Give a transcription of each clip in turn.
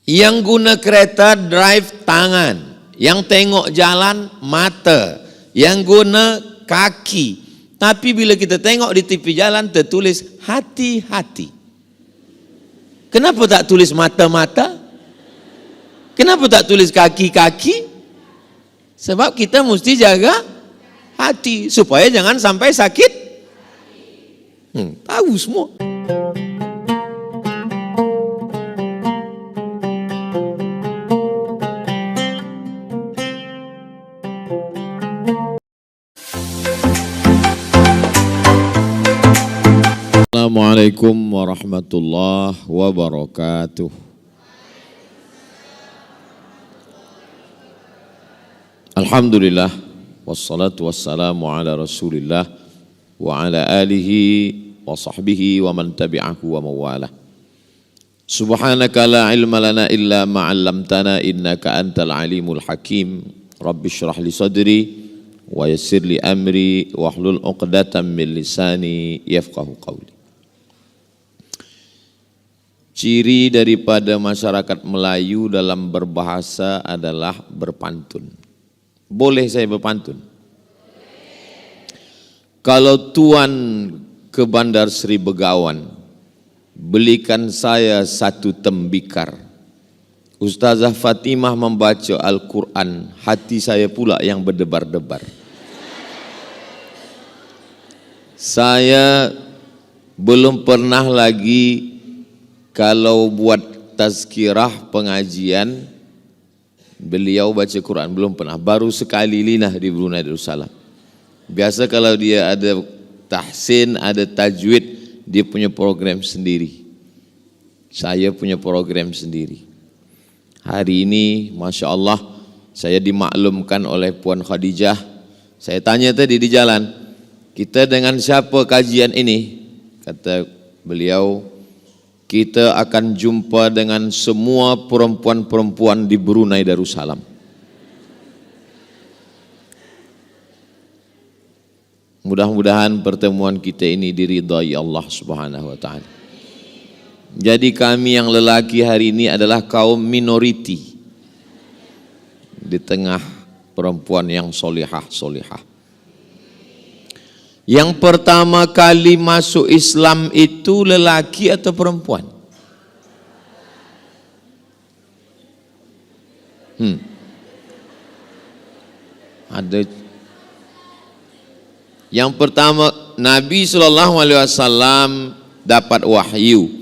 Yang guna kereta drive tangan, yang tengok jalan mata, yang guna kaki. Tapi bila kita tengok di tepi jalan tertulis hati-hati. Kenapa tak tulis mata-mata? Kenapa tak tulis kaki-kaki? Sebab kita mesti jaga hati supaya jangan sampai sakit. Tahu semua. Assalamualaikum warahmatullahi wabarakatuh. Alhamdulillah wassalatu wassalamu ala Rasulillah wa ala alihi wa sahbihi wa man tabi'ahu wa mawalah. Subhanaka la ilma lana illa ma 'allamtana innaka antal alimul hakim. Rabbi shrah li sadri wa yassir li amri wahlul 'uqdatam min lisani yafqahu qawli. Ciri daripada masyarakat Melayu dalam berbahasa adalah berpantun. Boleh saya berpantun? Kalau tuan ke Bandar Seri Begawan, belikan saya satu tembikar. Ustazah Fatimah membaca Al-Quran, hati saya pula yang berdebar-debar. Saya belum pernah lagi kalau buat tazkirah pengajian, beliau baca Quran, belum pernah. Baru sekali linah di Brunei Darussalam. Biasa kalau dia ada tahsin, ada tajwid, dia punya program sendiri. Saya punya program sendiri. Hari ini, Masya Allah, saya dimaklumkan oleh Puan Khadijah. Saya tanya tadi di jalan, kita dengan siapa kajian ini? Kata beliau, kita akan jumpa dengan semua perempuan-perempuan di Brunei Darussalam. Mudah-mudahan pertemuan kita ini diridai Allah Subhanahu wa taala. Jadi kami yang lelaki hari ini adalah kaum minoriti di tengah perempuan yang solihah-solihah. Yang pertama kali masuk Islam itu lelaki atau perempuan? Ada. Yang pertama, Nabi SAW dapat wahyu.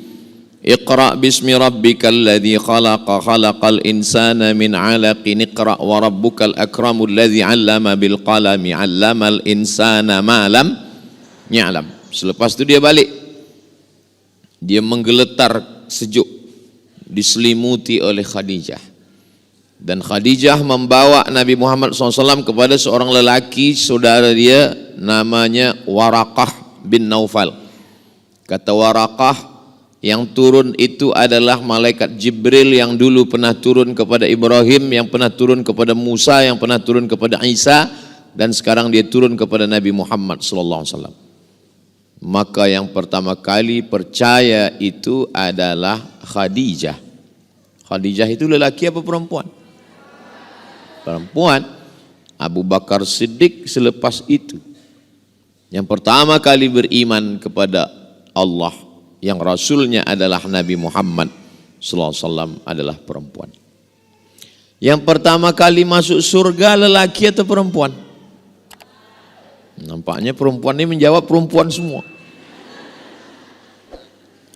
Iqra bismi rabbikal ladzi khalaqa khalaqal insana min 'alaqin iqra wa rabbukal akramul ladzi 'allama bil qalami 'allamal insana ma lam ya'lam. Selepas itu dia balik. Dia menggeletar sejuk, diselimuti oleh Khadijah. Dan Khadijah membawa Nabi Muhammad SAW kepada seorang lelaki saudara dia namanya Waraqah bin Naufal. Kata Waraqah, yang turun itu adalah malaikat Jibril yang dulu pernah turun kepada Ibrahim, yang pernah turun kepada Musa, yang pernah turun kepada Isa, dan sekarang dia turun kepada Nabi Muhammad SAW. Maka yang pertama kali percaya itu adalah Khadijah. Khadijah itu lelaki apa perempuan? Perempuan. Abu Bakar Siddiq selepas itu. Yang pertama kali beriman kepada Allah, yang Rasulnya adalah Nabi Muhammad SAW adalah perempuan. Yang pertama kali masuk surga lelaki atau perempuan? Nampaknya perempuan ini menjawab perempuan semua.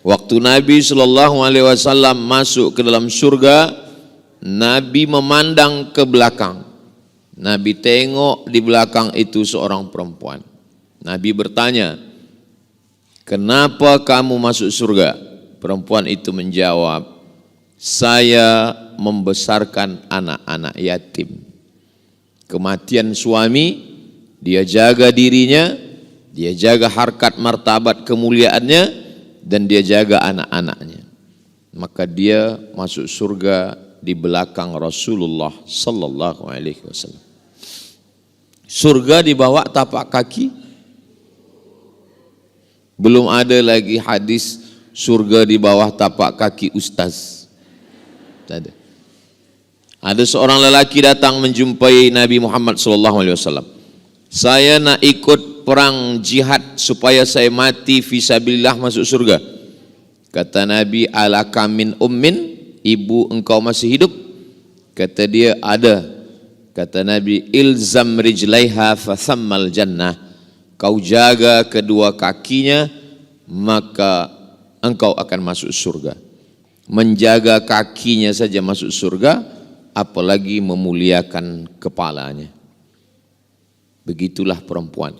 Waktu Nabi SAW masuk ke dalam surga, Nabi memandang ke belakang. Nabi tengok di belakang itu seorang perempuan. Nabi bertanya, kenapa kamu masuk surga? Perempuan itu menjawab, saya membesarkan anak-anak yatim. Kematian suami, dia jaga dirinya, dia jaga harkat martabat kemuliaannya, dan dia jaga anak-anaknya. Maka dia masuk surga di belakang Rasulullah sallallahu alaihi wasallam. Surga di bawah tapak kaki. Belum ada lagi hadis surga di bawah tapak kaki ustaz. ada. Ada seorang lelaki datang menjumpai Nabi Muhammad SAW. Saya nak ikut perang jihad supaya saya mati fisabilillah masuk surga. Kata Nabi, alaka min ummin, ibu engkau masih hidup? Kata dia, ada. Kata Nabi, ilzam rijlaiha fathammal jannah. Kau jaga kedua kakinya, maka engkau akan masuk surga. Menjaga kakinya saja masuk surga, apalagi memuliakan kepalanya. Begitulah perempuan.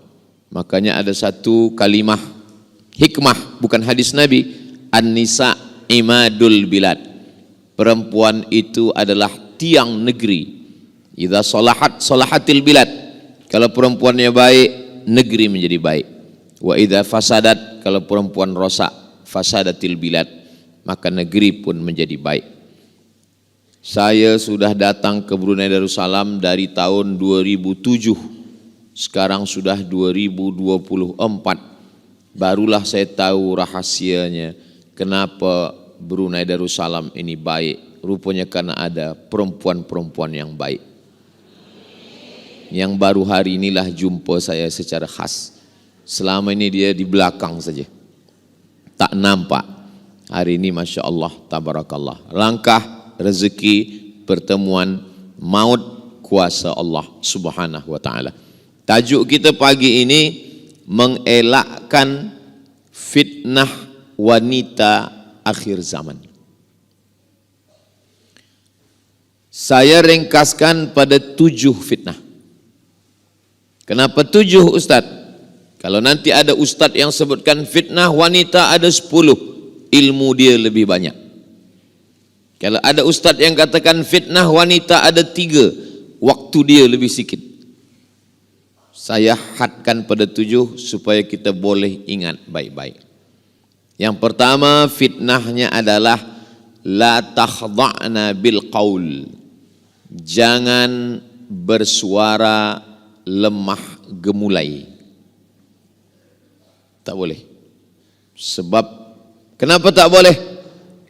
Makanya ada satu kalimah hikmah, bukan hadis Nabi, an-nisa imadul bilad. Perempuan itu adalah tiang negeri. Idza salahat salahatil bilad. Kalau perempuannya baik, negeri menjadi baik. Wa idza fasadat, kalau perempuan rosak, fasadatil bilad, maka negeri pun menjadi baik. Saya sudah datang ke Brunei Darussalam dari tahun 2007. Sekarang sudah 2024. Barulah saya tahu rahasianya kenapa Brunei Darussalam ini baik. Rupanya karena ada perempuan-perempuan yang baik. Yang baru hari inilah jumpa saya secara khas. Selama ini dia di belakang saja, tak nampak. Hari ini Masya Allah, tabarakallah. Langkah, rezeki, pertemuan, maut, kuasa Allah subhanahu wa ta'ala. Tajuk kita pagi ini mengelakkan fitnah wanita akhir zaman. Saya ringkaskan pada 7 fitnah. Kenapa 7 Ustaz? Kalau nanti ada Ustaz yang sebutkan fitnah wanita ada 10, ilmu dia lebih banyak. Kalau ada Ustaz yang katakan fitnah wanita ada 3, waktu dia lebih sikit. Saya hadkan pada 7 supaya kita boleh ingat baik-baik. Yang pertama fitnahnya adalah la takhda'na bil qaul. Jangan bersuara lemah gemulai. Tak boleh. Sebab kenapa tak boleh?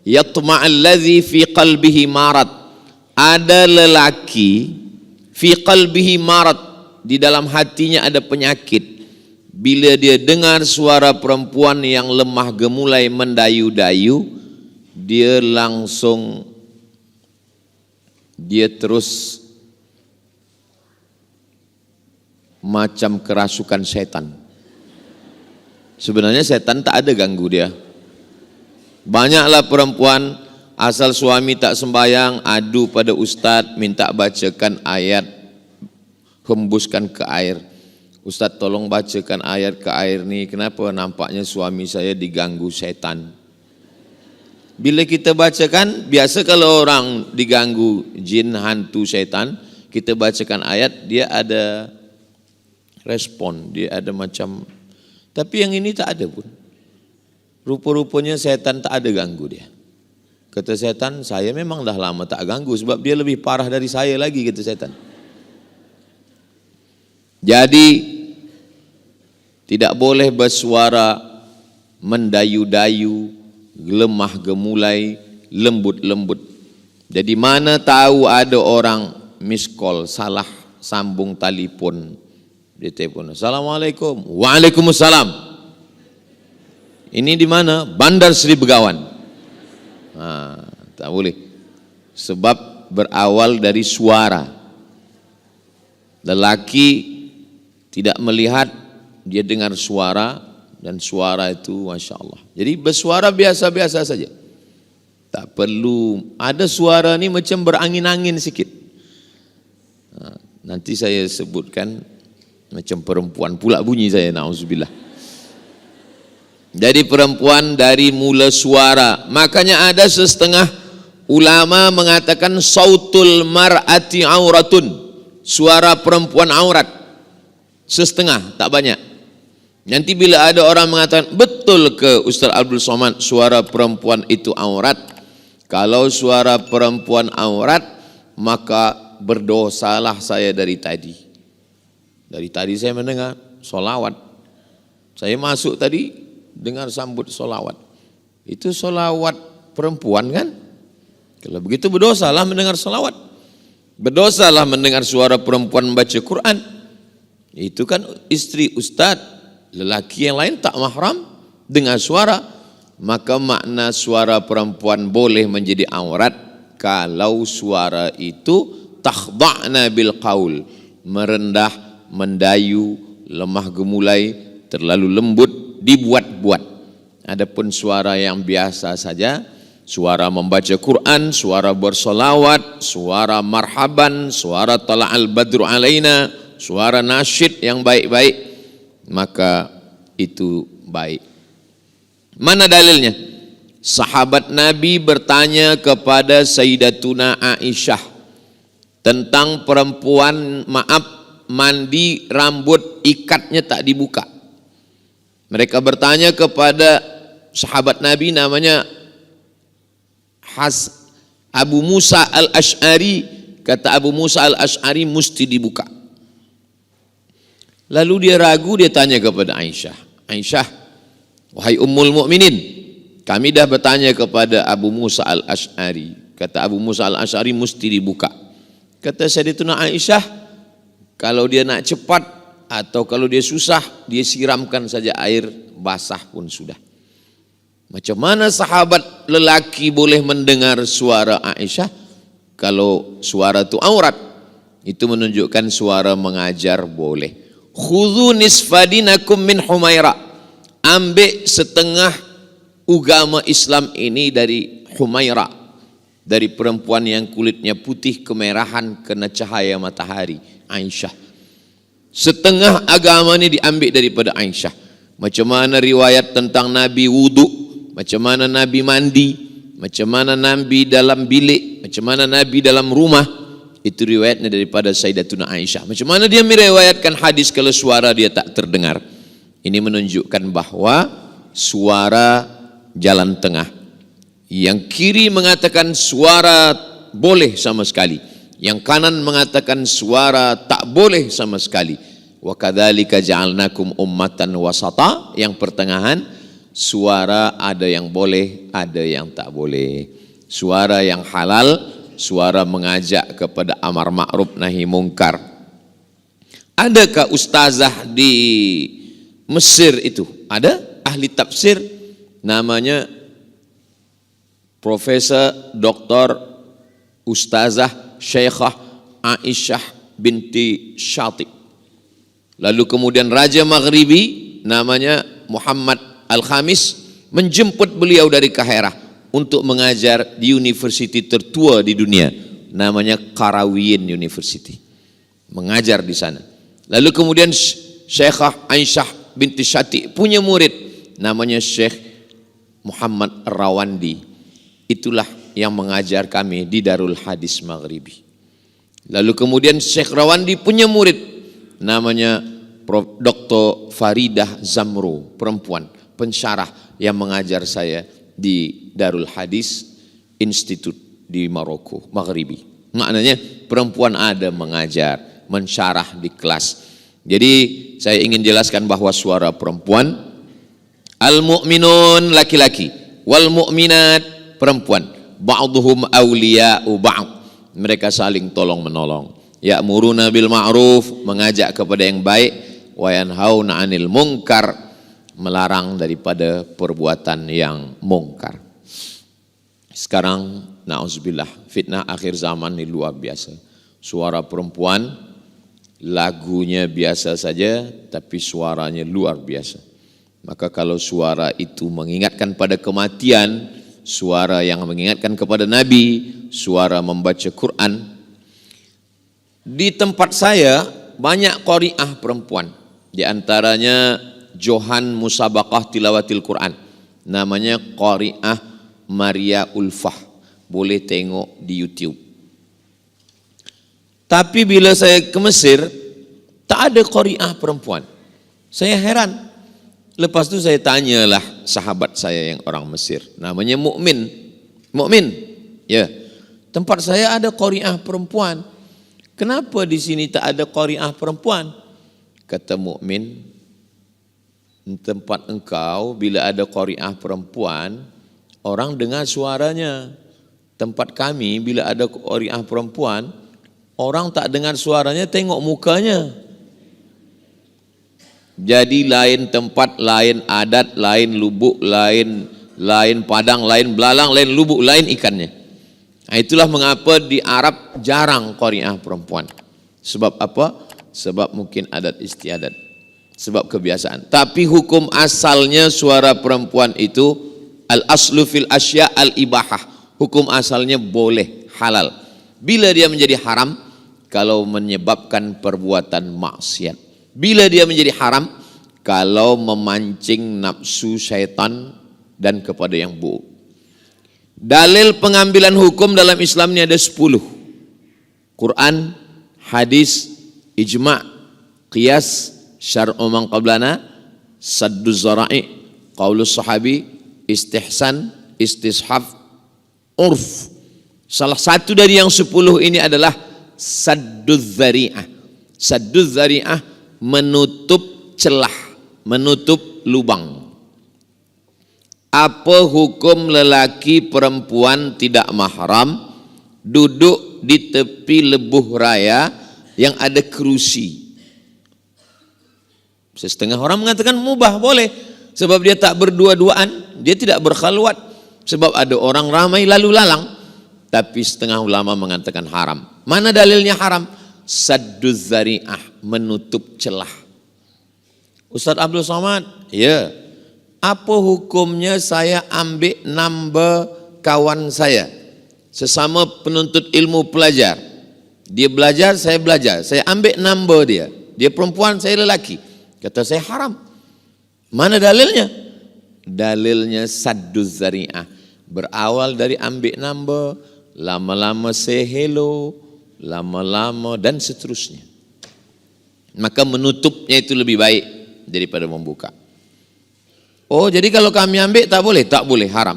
Yatma'alladzi fi qalbihi marad. Ada lelaki fi qalbihi marad, di dalam hatinya ada penyakit. Bila dia dengar suara perempuan yang lemah gemulai mendayu-dayu, dia terus macam kerasukan setan. Sebenarnya setan tak ada ganggu dia. Banyaklah perempuan asal suami tak sembayang adu pada ustaz, minta bacakan ayat, hembuskan ke air. Ustaz tolong bacakan ayat ke air ni, kenapa nampaknya suami saya diganggu setan. Bila kita bacakan, biasa kalau orang diganggu jin, hantu, setan, kita bacakan ayat, dia ada respon, dia ada macam. Tapi yang ini tak ada pun. Rupa-rupanya setan tak ada ganggu dia. Kata setan, saya memang dah lama tak ganggu sebab dia lebih parah dari saya lagi, kata setan. Jadi tidak boleh bersuara mendayu-dayu, lemah gemulai, lembut-lembut. Jadi mana tahu ada orang miss call, salah sambung telefon. Dia telepon, Assalamualaikum. Waalaikumsalam. Ini di mana? Bandar Seri Begawan. Tak boleh. Sebab berawal dari suara. Lelaki tidak melihat, dia dengar suara, dan suara itu Masya Allah. Jadi bersuara biasa-biasa saja. Tak perlu, ada suara ni macam berangin-angin sikit. Nanti saya sebutkan, macam perempuan pula bunyi saya, na'udzubillah. Jadi perempuan dari mula suara. Makanya ada setengah ulama mengatakan sautul mar'ati auratun. Suara perempuan aurat. Setengah, tak banyak. Nanti bila ada orang mengatakan, betul ke Ustaz Abdul Somad suara perempuan itu aurat? Kalau suara perempuan aurat, maka berdosalah saya dari tadi. Dari tadi saya mendengar solawat. Saya masuk tadi dengar sambut solawat. Itu solawat perempuan kan? Kalau begitu berdosalah mendengar salawat. Berdosalah mendengar suara perempuan membaca Quran. Itu kan istri ustadz, lelaki yang lain tak mahram dengar suara. Maka makna suara perempuan boleh menjadi aurat kalau suara itu takhda'na bil qaul, merendah, mendayu, lemah gemulai, terlalu lembut, dibuat-buat. Adapun suara yang biasa saja, suara membaca Quran, suara bersolawat, suara marhaban, suara tala'al badru alaina, suara nasyid yang baik-baik, maka itu baik. Mana dalilnya? Sahabat Nabi bertanya kepada Sayyidatuna Aisyah tentang perempuan, mandi rambut ikatnya tak dibuka. Mereka bertanya kepada sahabat Nabi namanya Abu Musa al-Ash'ari. Kata Abu Musa al-Ash'ari mesti dibuka. Lalu dia ragu, dia tanya kepada Aisyah, Aisyah, wahai Ummul Mukminin, kami dah bertanya kepada Abu Musa al-Ash'ari. Kata Abu Musa al-Ash'ari mesti dibuka. Kata Sayyidatuna Aisyah, kalau dia nak cepat atau kalau dia susah, dia siramkan saja air basah pun sudah. Macam mana sahabat lelaki boleh mendengar suara Aisyah kalau suara itu aurat? Itu menunjukkan suara mengajar boleh. Khudhu nisfadinakum min Humaira. Ambil setengah agama Islam ini dari Humaira, dari perempuan yang kulitnya putih kemerahan kena cahaya matahari, Aisyah. Setengah agama ini diambil daripada Aisyah. Macam mana riwayat tentang Nabi wudu, macam mana Nabi mandi, macam mana Nabi dalam bilik, macam mana Nabi dalam rumah, itu riwayatnya daripada Sayyidatuna Aisyah. Macam mana dia meriwayatkan hadis kalau suara dia tak terdengar. Ini menunjukkan bahwa suara jalan tengah. Yang kiri mengatakan suara boleh sama sekali, yang kanan mengatakan suara tak boleh sama sekali. Wa kadzalika ja'alnakum ummatan wasata, yang pertengahan, suara ada yang boleh, ada yang tak boleh. Suara yang halal, suara mengajak kepada amar ma'ruf nahi mungkar. Adakah ustazah di Mesir itu? Ada ahli tafsir namanya Profesor Dr. Ustazah Syekhah Aisyah binti Syatib. Lalu kemudian Raja Maghribi namanya Muhammad Al-Khamis menjemput beliau dari Kaherah untuk mengajar di universiti tertua di dunia, namanya Qarawiyyin University. Mengajar di sana. Lalu kemudian Syekhah Aisyah binti Syatib punya murid namanya Syekh Muhammad Rawandi. Itulah yang mengajar kami di Darul Hadis Maghribi. Lalu kemudian Syekh Rawandi punya murid namanya Dr. Faridah Zamro, perempuan pensyarah yang mengajar saya di Darul Hadis Institute di Maroko, Maghribi. Maknanya perempuan ada mengajar, mensyarah di kelas. Jadi saya ingin jelaskan bahwa suara perempuan, al-mu'minun laki-laki, wal mu'minat perempuan, ba'duhum awliya'u ba'd, mereka saling tolong menolong. Ya'muruna bil ma'ruf, mengajak kepada yang baik, wa yanhauna 'anil munkar, melarang daripada perbuatan yang mungkar. Sekarang na'udzubillah, fitnah akhir zaman ini luar biasa. Suara perempuan, lagunya biasa saja tapi suaranya luar biasa. Maka kalau suara itu mengingatkan pada kematian, suara yang mengingatkan kepada Nabi, suara membaca Quran. Di tempat saya banyak qari'ah perempuan. Di antaranya Johan Musabaqah Tilawatil Quran. Namanya qari'ah Maria Ulfah. Boleh tengok di YouTube. Tapi bila saya ke Mesir, tak ada qari'ah perempuan. Saya heran. Lepas tu saya tanyalah sahabat saya yang orang Mesir, namanya Mukmin. Mukmin, ya. Tempat saya ada qari'ah perempuan. Kenapa di sini tak ada qari'ah perempuan? Kata Mukmin, tempat engkau bila ada qari'ah perempuan, orang dengar suaranya. tempat kami bila ada qari'ah perempuan, orang tak dengar suaranya, tengok mukanya. Jadi lain tempat, lain adat, lain lubuk, lain padang, lain belalang, lain lubuk, lain ikannya. Nah, itulah mengapa di Arab jarang qari'ah perempuan. Sebab apa? Sebab mungkin adat istiadat, sebab kebiasaan. Tapi hukum asalnya suara perempuan itu al-aslu fil asya al-ibahah. Hukum asalnya boleh, halal. Bila dia menjadi haram, kalau menyebabkan perbuatan maksiat. Bila dia menjadi haram, kalau memancing nafsu syaitan dan kepada yang buruk. Dalil pengambilan hukum dalam Islam ini ada 10. Quran, hadis, ijma', qiyas, syar'u man qablana, saddu zara'i, qaulus sahabi, istihsan, istishaf, urf. Salah satu dari yang 10 ini adalah saddu zari'ah. Saddu zari'ah menutup celah, menutup lubang. Apa hukum lelaki perempuan tidak mahram duduk di tepi lebuh raya yang ada kerusi? Setengah orang mengatakan mubah, boleh. Sebab dia tak berdua-duaan, dia tidak berkhalwat. Sebab ada orang ramai lalu lalang. Tapi setengah ulama mengatakan haram. Mana dalilnya haram? Saddu zari'ah, menutup celah. Ustaz Abdul Somad, ya. Apa hukumnya saya ambil number kawan saya, sesama penuntut ilmu pelajar? Dia belajar, saya belajar. Saya ambil number dia. Dia perempuan, saya lelaki. Kata saya haram. Mana dalilnya? Dalilnya saddu zari'ah. Berawal dari ambil number, lama-lama say hello, lama-lama dan seterusnya. Maka menutupnya itu lebih baik daripada membuka. Oh, jadi kalau kami ambil tak boleh? Tak boleh, haram.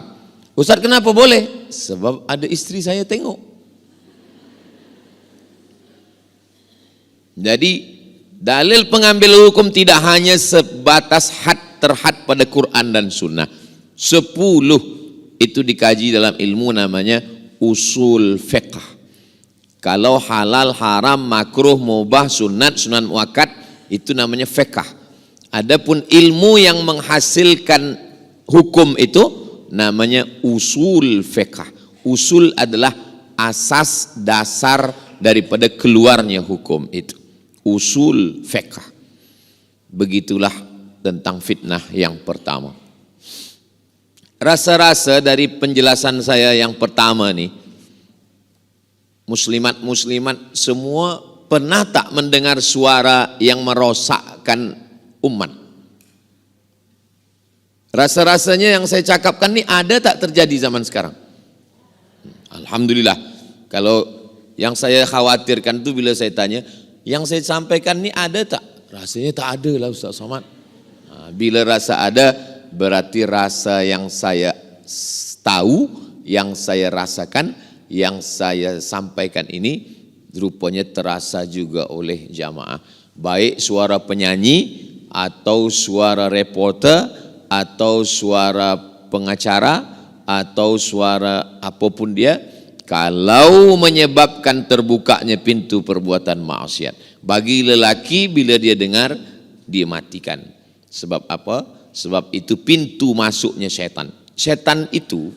Ustaz, kenapa boleh? Sebab ada istri saya tengok. Jadi dalil pengambil hukum tidak hanya sebatas terhad pada Quran dan Sunnah. 10 itu dikaji dalam ilmu namanya usul fiqh. Kalau halal, haram, makruh, mubah, sunat, sunan muakkad, itu namanya fiqh. Adapun ilmu yang menghasilkan hukum itu namanya usul fiqh. Usul adalah asas dasar daripada keluarnya hukum itu. Usul fiqh. Begitulah tentang fitnah yang pertama. Rasa-rasa dari penjelasan saya yang pertama nih, muslimat semua pernah tak mendengar suara yang merosakkan umat? Rasa-rasanya yang saya cakapkan ini ada tak terjadi zaman sekarang? Alhamdulillah. Kalau yang saya khawatirkan itu bila saya tanya, yang saya sampaikan ini ada tak? Rasanya tak ada lah Ustaz Somad. Bila rasa ada, berarti rasa yang saya tahu, yang saya rasakan, yang saya sampaikan ini rupanya terasa juga oleh jamaah. Baik suara penyanyi, atau suara reporter, atau suara pengacara, atau suara apapun dia, kalau menyebabkan terbukanya pintu perbuatan maksiat. Bagi lelaki bila dia dengar, dia matikan. Sebab apa? Sebab itu pintu masuknya setan. Setan itu,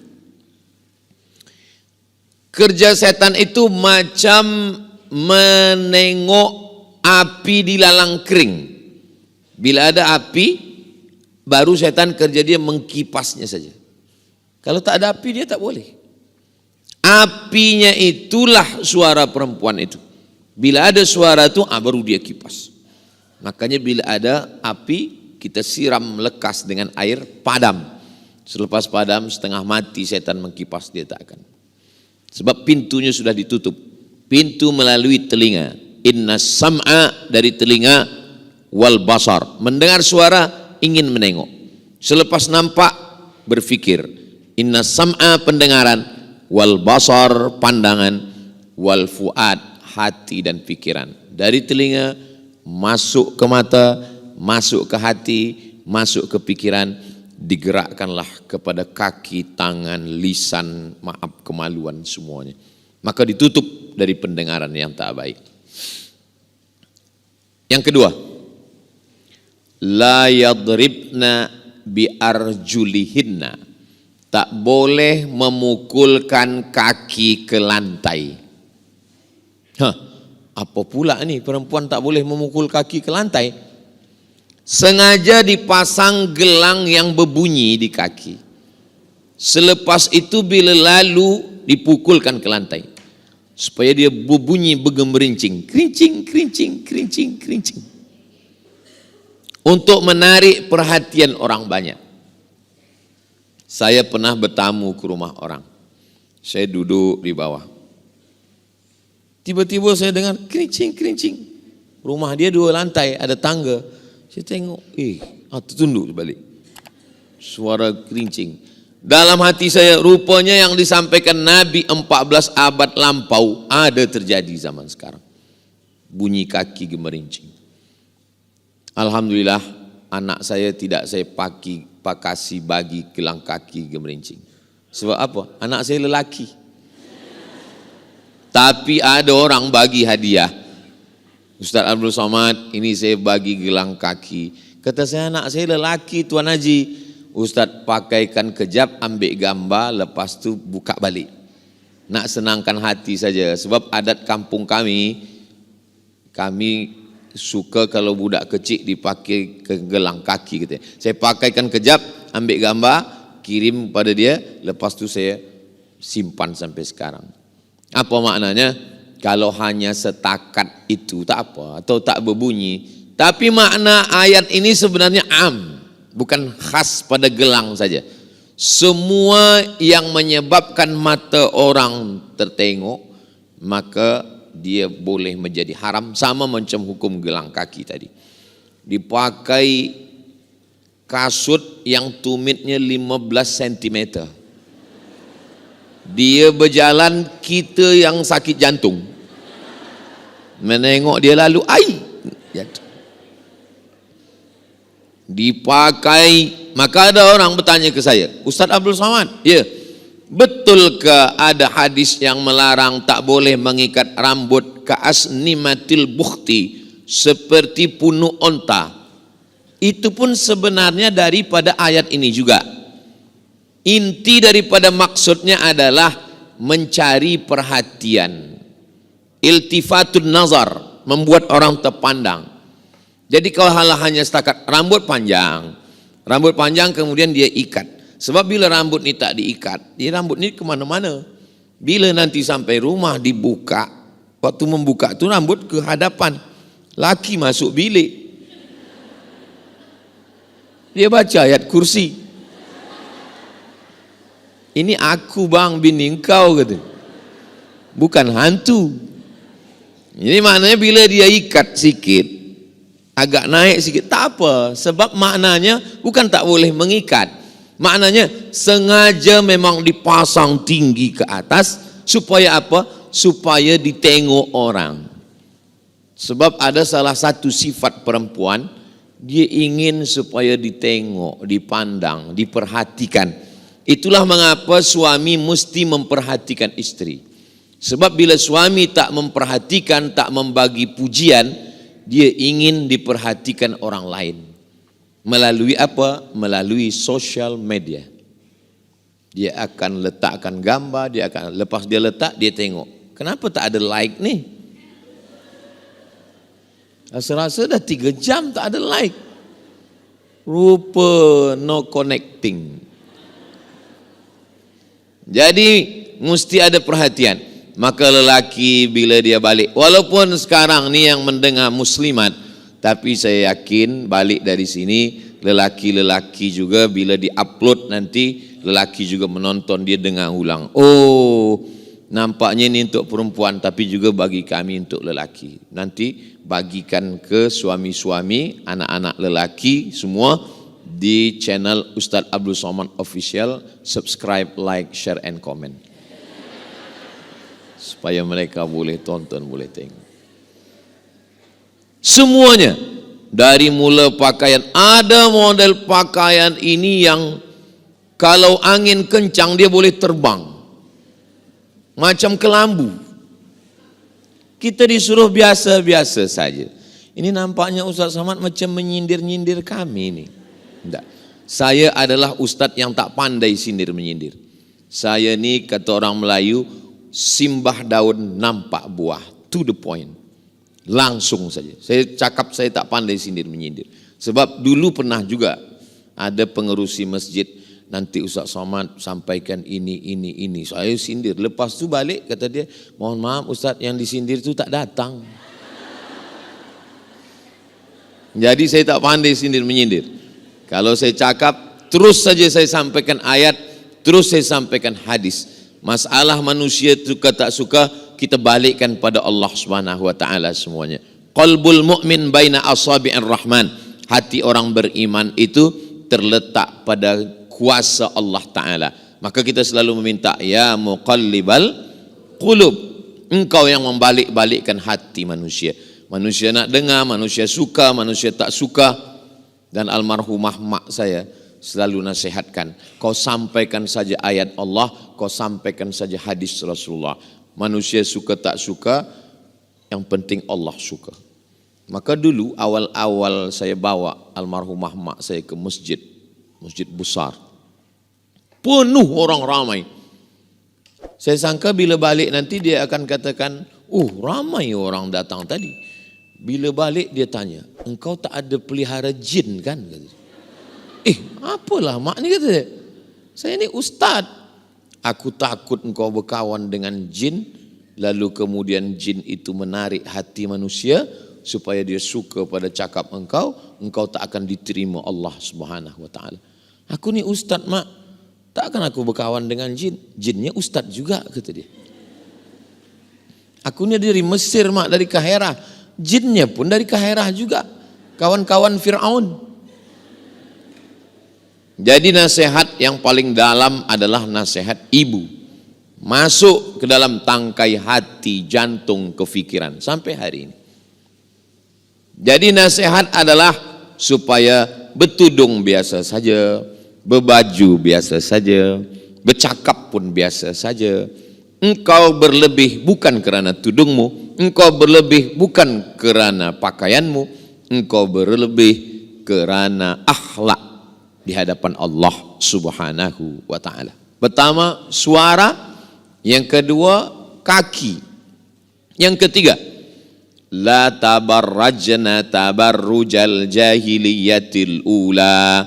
kerja setan itu macam menengok api di lalang kering. Bila ada api, baru setan kerja dia mengkipasnya saja. Kalau tak ada api, dia tak boleh. Apinya itulah suara perempuan itu. Bila ada suara itu, baru dia kipas. Makanya bila ada api, kita siram lekas dengan air, padam. Selepas padam, setengah mati setan mengkipas, dia tak akan. Sebab pintunya sudah ditutup. Pintu melalui telinga. Inna sam'a dari telinga, wal basar, mendengar suara ingin menengok. Selepas nampak berfikir. Inna sam'a pendengaran, wal basar pandangan, wal fuad hati dan pikiran. Dari telinga masuk ke mata, masuk ke hati, masuk ke pikiran. digerakkanlah kepada kaki, tangan, lisan, maaf, kemaluan semuanya. Maka ditutup dari pendengaran yang tak baik. Yang kedua, la yadribna bi arjulihinna, tak boleh memukulkan kaki ke lantai. Apa pula ni perempuan tak boleh memukul kaki ke lantai? Sengaja dipasang gelang yang berbunyi di kaki. Selepas itu bila lalu dipukulkan ke lantai, supaya dia berbunyi bergemerincing, kerincing, kerincing, kerincing, kerincing, untuk menarik perhatian orang banyak. Saya pernah bertamu ke rumah orang. Saya duduk di bawah. Tiba-tiba saya dengar kerincing, kerincing. Rumah dia 2 lantai, ada tangga. Saya tengok, tertunduk balik. Suara kerincing. Dalam hati saya, rupanya yang disampaikan Nabi 14 abad lampau ada terjadi zaman sekarang. Bunyi kaki gemerincing. Alhamdulillah, anak saya tidak saya pakasi bagi gelang kaki gemerincing. Sebab apa? Anak saya lelaki. Tapi ada orang bagi hadiah. Ustaz Abdul Somad, ini saya bagi gelang kaki. Kata saya, anak saya lelaki Tuan Haji. Ustaz pakaikan kejap, ambil gambar, lepas tu buka balik. Nak senangkan hati saja. Sebab adat kampung kami suka kalau budak kecil dipakai ke gelang kaki. Gitu. Saya pakaikan kejap, ambil gambar, kirim pada dia, lepas tu saya simpan sampai sekarang. Apa maknanya? Kalau hanya setakat itu tak apa, atau tak berbunyi. Tapi makna ayat ini sebenarnya bukan khas pada gelang saja. Semua yang menyebabkan mata orang tertengok, maka dia boleh menjadi haram, sama macam hukum gelang kaki tadi. Dipakai kasut yang tumitnya 15 cm. Dia berjalan, kita yang sakit jantung menengok dia lalu, dipakai. Maka ada orang bertanya ke saya, Ustaz Abdul Somad, ya, betul ke ada hadis yang melarang tak boleh mengikat rambut ke asnimatil bukhti, seperti punuk onta? Itu pun sebenarnya daripada ayat ini juga. Inti daripada maksudnya adalah mencari perhatian, iltifatun nazar, membuat orang terpandang. Jadi kalau hanya setakat rambut panjang kemudian dia ikat. Sebab bila rambut ni tak diikat, rambut ni kemana-mana. Bila nanti sampai rumah dibuka, waktu membuka tu rambut ke hadapan, laki masuk bilik, dia baca ayat kursi. Ini aku bang bini engkau, kata. Bukan hantu. Jadi maknanya bila dia ikat sikit, agak naik sikit, tak apa. Sebab maknanya bukan tak boleh mengikat. Maknanya sengaja memang dipasang tinggi ke atas. Supaya apa? Supaya ditengok orang. Sebab ada salah satu sifat perempuan, dia ingin supaya ditengok, dipandang, diperhatikan. Itulah mengapa suami mesti memperhatikan istri. Sebab bila suami tak memperhatikan, tak membagi pujian, dia ingin diperhatikan orang lain. Melalui apa? Melalui social media. Dia akan letakkan gambar, lepas dia letak, dia tengok. Kenapa tak ada like ni? Rasa-rasa dah 3 jam tak ada like. Rupa no connecting. Jadi mesti ada perhatian. Maka lelaki bila dia balik, walaupun sekarang ni yang mendengar muslimat, tapi saya yakin balik dari sini lelaki-lelaki juga bila di-upload nanti, lelaki juga menonton, dia dengar ulang. Oh, nampaknya ini untuk perempuan, tapi juga bagi kami untuk lelaki. Nanti bagikan ke suami-suami, anak-anak lelaki semua di channel Ustaz Abdul Somad Official. Subscribe, like, share and comment, supaya mereka boleh tonton, boleh tengok. Semuanya Dari mula pakaian, ada model pakaian ini yang kalau angin kencang dia boleh terbang. Macam kelambu. Kita disuruh biasa-biasa saja. Ini nampaknya Ustaz Somad macam menyindir-nyindir kami ini. Tidak. Saya adalah ustaz yang tak pandai sindir-menyindir. Saya ni kata orang Melayu, simbah daun nampak buah. To the point. Langsung saja. Saya cakap saya tak pandai sindir-menyindir. Sebab dulu pernah juga ada pengerusi masjid, nanti Ustaz Somad sampaikan ini. Saya sindir. Lepas tu balik kata dia, mohon maaf Ustaz, yang disindir tu tak datang. Jadi saya tak pandai sindir-menyindir. Kalau saya cakap, terus saja saya sampaikan ayat, terus saya sampaikan hadis. Masalah manusia suka tak suka, kita balikkan pada Allah Subhanahu wa taala semuanya. Qalbul mu'min baina asabi'ir rahman. Hati orang beriman itu terletak pada kuasa Allah taala. Maka kita selalu meminta, ya muqallibal qulub, engkau yang membalik-balikkan hati manusia. Manusia nak dengar, manusia suka, manusia tak suka. Dan almarhumah mak saya selalu nasihatkan, kau sampaikan saja ayat Allah, kau sampaikan saja hadis Rasulullah. Manusia suka tak suka, yang penting Allah suka. Maka dulu awal-awal saya bawa almarhumah mak saya ke masjid besar, penuh orang ramai. Saya sangka bila balik nanti dia akan katakan, ramai orang datang tadi. Bila balik dia tanya, engkau tak ada pelihara jin kan? Apalah mak ni, kata dia. Saya ni ustaz. Aku takut engkau berkawan dengan jin, lalu kemudian jin itu menarik hati manusia supaya dia suka pada cakap engkau tak akan diterima Allah Subhanahu wa taala. Aku ni ustaz mak, takkan aku berkawan dengan jin. Jinnya ustaz juga, kata dia. Aku ni dari Mesir mak, dari Kahirah. Jinnya pun dari Kahirah juga. Kawan-kawan Fir'aun. Jadi nasihat yang paling dalam adalah nasihat ibu. Masuk ke dalam tangkai hati, jantung, kefikiran sampai hari ini. Jadi nasihat adalah supaya bertudung biasa saja, berbaju biasa saja, bercakap pun biasa saja. Engkau berlebih bukan kerana tudungmu, engkau berlebih bukan kerana pakaianmu, engkau berlebih kerana akhlak di hadapan Allah Subhanahu wa taala. Pertama, suara, yang kedua, kaki. Yang ketiga, la tabarrajna tabarrujal jahiliyatil ula.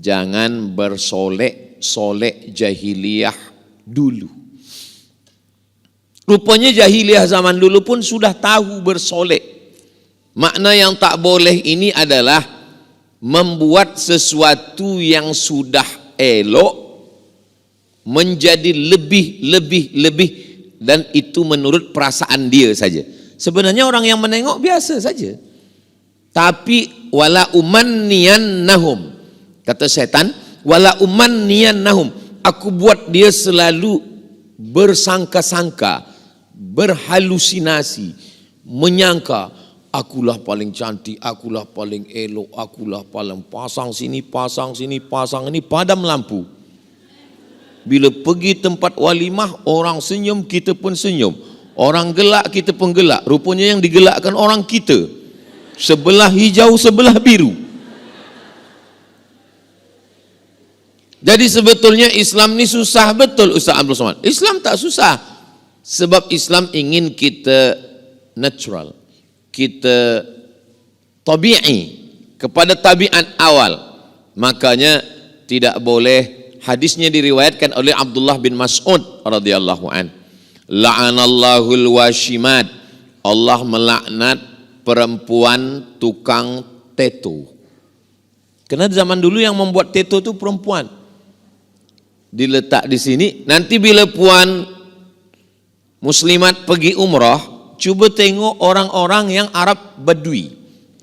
Jangan bersolek-solek jahiliyah dulu. Rupanya jahiliyah zaman dulu pun sudah tahu bersolek. Makna yang tak boleh ini adalah membuat sesuatu yang sudah elok menjadi lebih dan itu menurut perasaan dia saja. Sebenarnya orang yang menengok biasa saja. Tapi wala umanniyannahum, kata setan, wala umanniyannahum, aku buat dia selalu bersangka-sangka, berhalusinasi, menyangka akulah paling cantik, akulah paling elok, akulah paling pasang sini, pasang sini, pasang ini, padam lampu. Bila pergi tempat walimah, orang senyum, kita pun senyum. Orang gelak, kita pun gelak. Rupanya yang digelakkan orang kita. Sebelah hijau, sebelah biru. Jadi sebetulnya Islam ni susah betul Ustaz Abdul Somad. Islam tak susah. Sebab Islam ingin kita natural, kita tabi'i, kepada tabiat awal. Makanya tidak boleh, hadisnya diriwayatkan oleh Abdullah bin Mas'ud radhiyallahu an. La'anallahul washimat, Allah melaknat perempuan tukang teto. Karena zaman dulu yang membuat teto itu perempuan. Diletak di sini, nanti bila puan muslimat pergi umrah, cuba tengok orang-orang yang Arab Badui.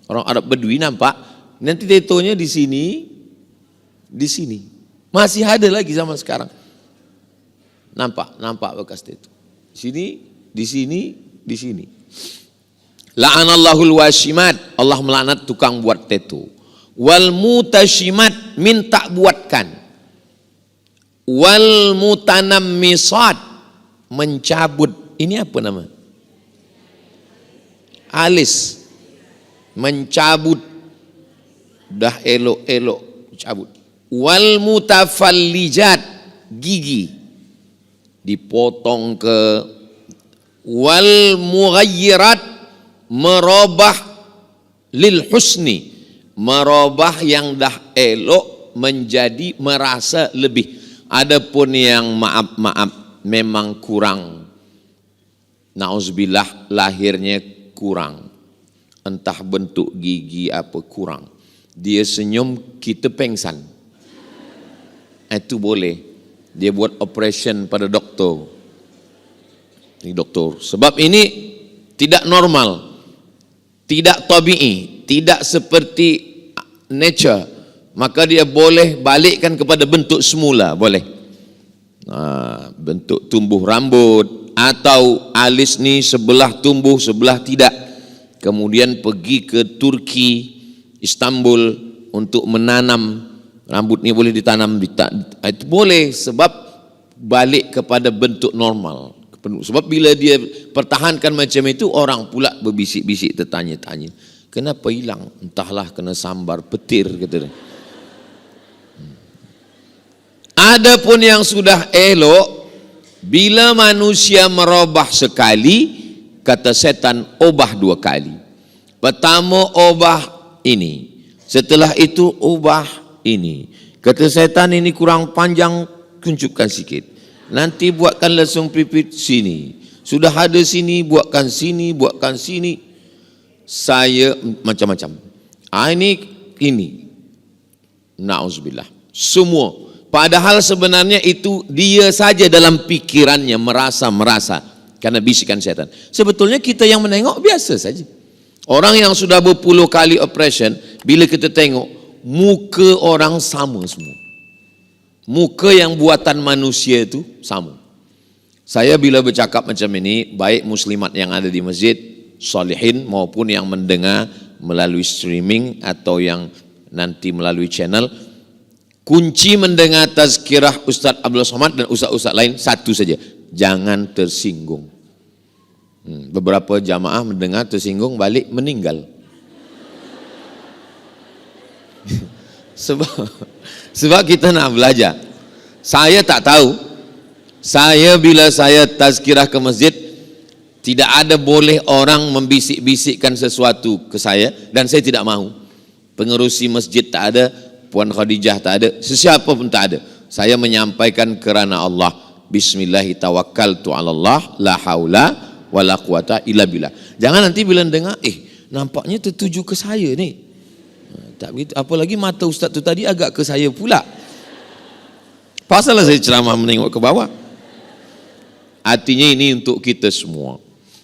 Orang Arab Badui nampak, nanti tetonya di sini, di sini. Masih ada lagi zaman sekarang. Nampak bekas teto. Sini, di sini, di sini. La'anallahul washimat, Allah melaknat tukang buat tattoo. Wal mutashimat, minta buatkan. Wal mutanammisat, mencabut. Ini apa nama? Alis. Mencabut. Dah elok-elok cabut. Wal mutafallijat, gigi. Dipotong ke. Wal mughayyirat, merubah lil husni, merubah yang dah elok menjadi merasa lebih. Adapun yang maaf-maaf memang kurang, nauzubillah, lahirnya kurang, entah bentuk gigi apa kurang, dia senyum kita pengsan, itu boleh, dia buat operation pada doktor. Ini doktor, sebab ini tidak normal, tidak tabi'i, tidak seperti nature, maka dia boleh balikkan kepada bentuk semula, boleh. Bentuk tumbuh rambut, atau alis ni sebelah tumbuh, sebelah tidak. Kemudian pergi ke Turki, Istanbul untuk menanam, rambut ni boleh ditanam, itu boleh, sebab balik kepada bentuk normal. Sebab bila dia pertahankan macam itu, orang pula berbisik-bisik, tertanya-tanya, kenapa hilang? Entahlah, kena sambar petir, kata dia. Adapun yang sudah elok, bila manusia merubah sekali, kata setan, ubah 2 kali. Pertama ubah ini, setelah itu ubah ini. Kata setan, ini kurang panjang, kuncupkan sikit. Nanti buatkan lesung pipit sini. Sudah ada sini, buatkan sini, buatkan sini. Saya macam-macam. Ini. Na'udzubillah. Semua. Padahal sebenarnya itu dia saja dalam pikirannya merasa. Karena bisikan setan. Sebetulnya kita yang menengok biasa saja. Orang yang sudah berpuluh kali operation, bila kita tengok, muka orang sama semua. Muka yang buatan manusia itu sama. Saya bila bercakap macam ini, baik muslimat yang ada di masjid, salihin, maupun yang mendengar melalui streaming atau yang nanti melalui channel, kunci mendengar tazkirah Ustaz Abdul Somad dan ustaz-ustaz lain satu saja, jangan tersinggung. Beberapa jamaah mendengar tersinggung, balik meninggal. Sebab kita nak belajar. Saya tak tahu. Bila saya tazkirah ke masjid, tidak ada boleh orang membisik-bisikkan sesuatu ke saya, dan saya tidak mahu. Pengerusi masjid tak ada, Puan Khadijah tak ada, sesiapa pun tak ada. Saya menyampaikan kerana Allah. Bismillahi tawakkaltu ala Allah, la haula wala quwata illa billah. Jangan nanti bila dengar, nampaknya tertuju ke saya ni. Tak begitu. Apalagi mata ustaz tu tadi agak ke saya pula. Pasalnya saya ceramah menengok ke bawah. Artinya ini untuk kita semua.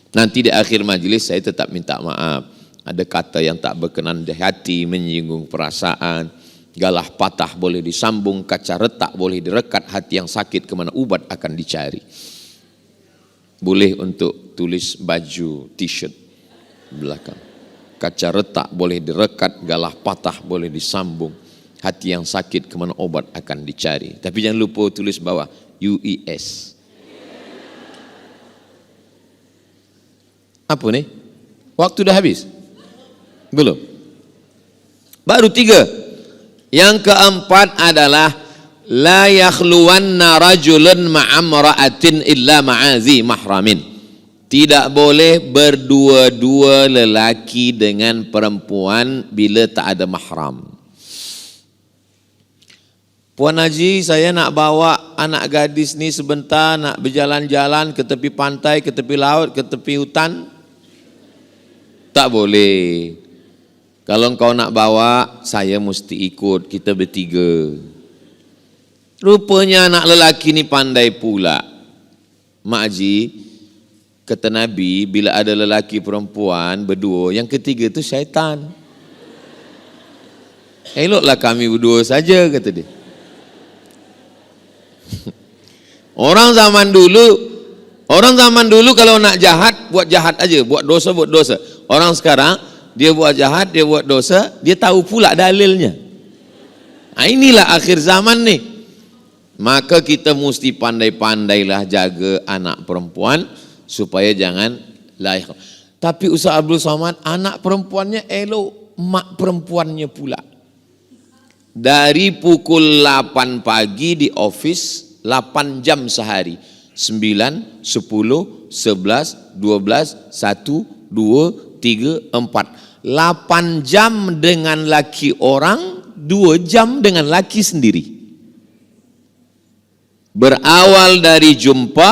Nanti di akhir majlis saya tetap minta maaf. Ada kata yang tak berkenan di hati, menyinggung perasaan. Galah patah boleh disambung, kaca retak boleh direkat, hati yang sakit kemana ubat akan dicari. Boleh untuk tulis baju t-shirt belakang. Kaca retak boleh direkat, galah patah boleh disambung, hati yang sakit kemana obat akan dicari. Tapi jangan lupa tulis bawah UES. Apa ni? Waktu dah habis? Belum? Baru 3. Yang keempat adalah la yakhluwanna rajulun ma'amra'atin illa ma'azi mahramin. Tidak boleh berdua-dua lelaki dengan perempuan bila tak ada mahram. Puan Haji, saya nak bawa anak gadis ni sebentar, nak berjalan-jalan ke tepi pantai, ke tepi laut, ke tepi hutan. Tak boleh. Kalau engkau nak bawa, saya mesti ikut, kita bertiga. Rupanya anak lelaki ni pandai pula. Mak Haji, kata Nabi, bila ada lelaki perempuan berdua, yang ketiga tu syaitan. Eloklah kami berdua saja, kata dia. Orang zaman dulu Orang zaman dulu kalau nak jahat, buat jahat aja, buat dosa, buat dosa. Orang sekarang, dia buat jahat, dia buat dosa, dia tahu pula dalilnya. Nah, inilah akhir zaman nih. Maka kita mesti pandai-pandailah jaga anak perempuan supaya jangan lahir. Tapi Ustaz Abdul Somad, anak perempuannya elok, mak perempuannya pula. Dari pukul 8 pagi di office, 8 jam sehari. 9, 10, 11, 12, 1, 2, 3, 4. 8 jam dengan laki orang, 2 jam dengan laki sendiri. Berawal dari jumpa,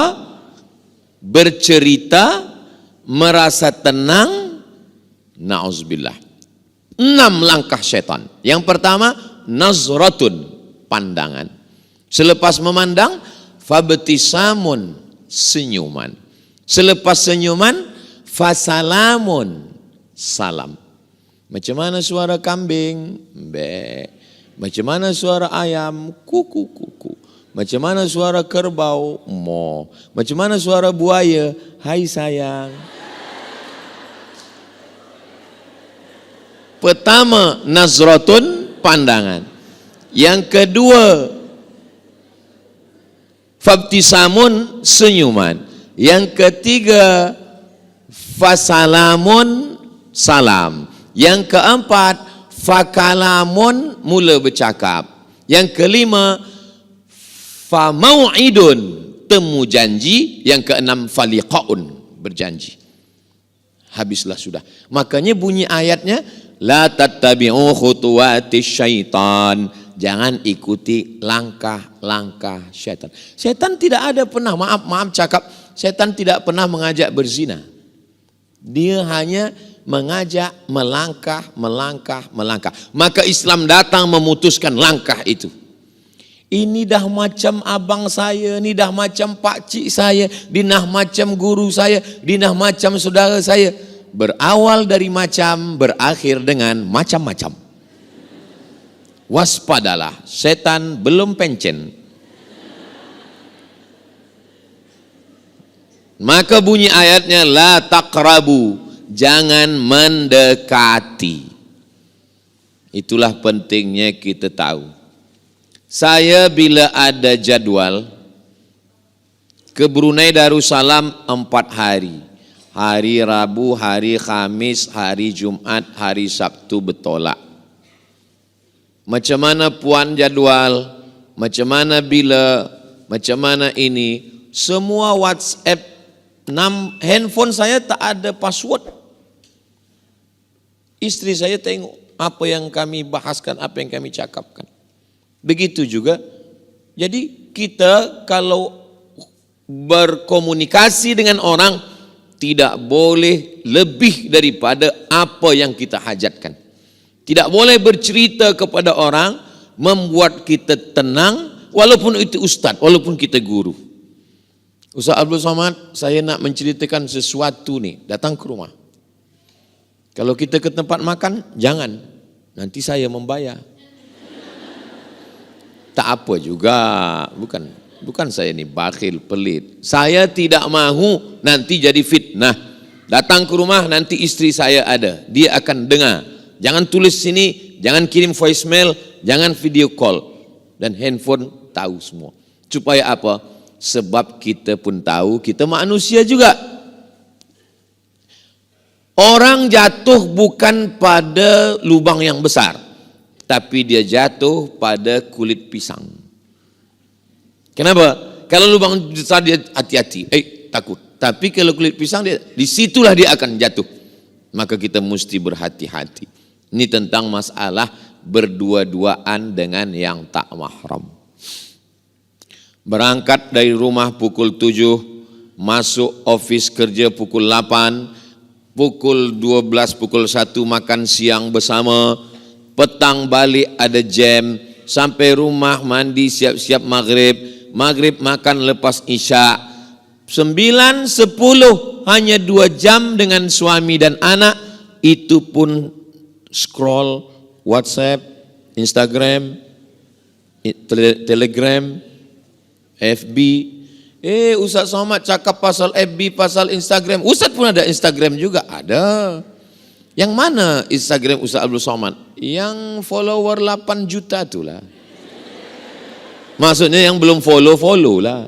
bercerita, merasa tenang, na'udzubillah. 6 langkah setan. Yang pertama, nazratun, pandangan. Selepas memandang, fabtisamun, senyuman. Selepas senyuman, fasalamun, salam. Macam mana suara kambing? Be. Macam mana suara ayam? Kuku kuku. Macam mana suara kerbau? Mo. Macam mana suara buaya? Hai sayang. Pertama, nazratun, pandangan. Yang kedua, fabtisamun, senyuman. Yang ketiga, fasalamun, salam. Yang keempat, fakalamun, mula bercakap. Yang kelima, famau'idun, temu janji. Yang keenam, faliqaun, berjanji. Habislah sudah. Makanya bunyi ayatnya, la tattabi'u khutuwatis syaitan. Jangan ikuti langkah-langkah syaitan. Syaitan tidak ada pernah, maaf cakap, syaitan tidak pernah mengajak berzina. Dia hanya mengajak melangkah. Maka Islam datang memutuskan langkah itu. Ini dah macam abang saya, ini dah macam pakcik saya, ini dah macam guru saya, ini dah macam saudara saya. Berawal dari macam, berakhir dengan macam-macam. Waspadalah, setan belum pencen. Maka bunyi ayatnya, la taqrabu, jangan mendekati. Itulah pentingnya kita tahu. Saya bila ada jadwal ke Brunei Darussalam 4 hari. Hari Rabu, hari Khamis, hari Jumat, hari Sabtu bertolak. Macam mana puan jadwal, macam mana bila, macam mana ini, semua WhatsApp, handphone saya tak ada password. Istri saya tengok apa yang kami bahaskan, apa yang kami cakapkan. Begitu juga, jadi kita kalau berkomunikasi dengan orang, tidak boleh lebih daripada apa yang kita hajatkan. Tidak boleh bercerita kepada orang, membuat kita tenang, walaupun itu ustaz, walaupun kita guru. Ustaz Abdul Somad, saya nak menceritakan sesuatu nih, datang ke rumah. Kalau kita ke tempat makan, jangan, nanti saya membayar. Tak apa juga, bukan saya ni bakhil, pelit. Saya tidak mahu nanti jadi fitnah. Datang ke rumah nanti istri saya ada, dia akan dengar. Jangan tulis sini, jangan kirim voicemail, jangan video call. Dan handphone tahu semua. Supaya apa? Sebab kita pun tahu, kita manusia juga. Orang jatuh bukan pada lubang yang besar, tapi dia jatuh pada kulit pisang. Kenapa? Kalau lubang besar dia hati-hati, takut. Tapi kalau kulit pisang dia, disitulah dia akan jatuh. Maka kita mesti berhati-hati. Ini tentang masalah berdua-duaan dengan yang tak mahram. Berangkat dari rumah pukul 7, masuk office kerja pukul 8, pukul 12, pukul 1 makan siang bersama, petang balik ada jam, sampai rumah mandi siap-siap maghrib, maghrib makan lepas isya, 9, 10 hanya 2 jam dengan suami dan anak, itu pun scroll WhatsApp, Instagram, Telegram, FB, Ustaz Somad cakap pasal FB, pasal Instagram. Ustaz pun ada Instagram juga? Ada. Yang mana Instagram Ustaz Abdul Somad? Yang follower 8 juta itulah. Maksudnya yang belum follow lah.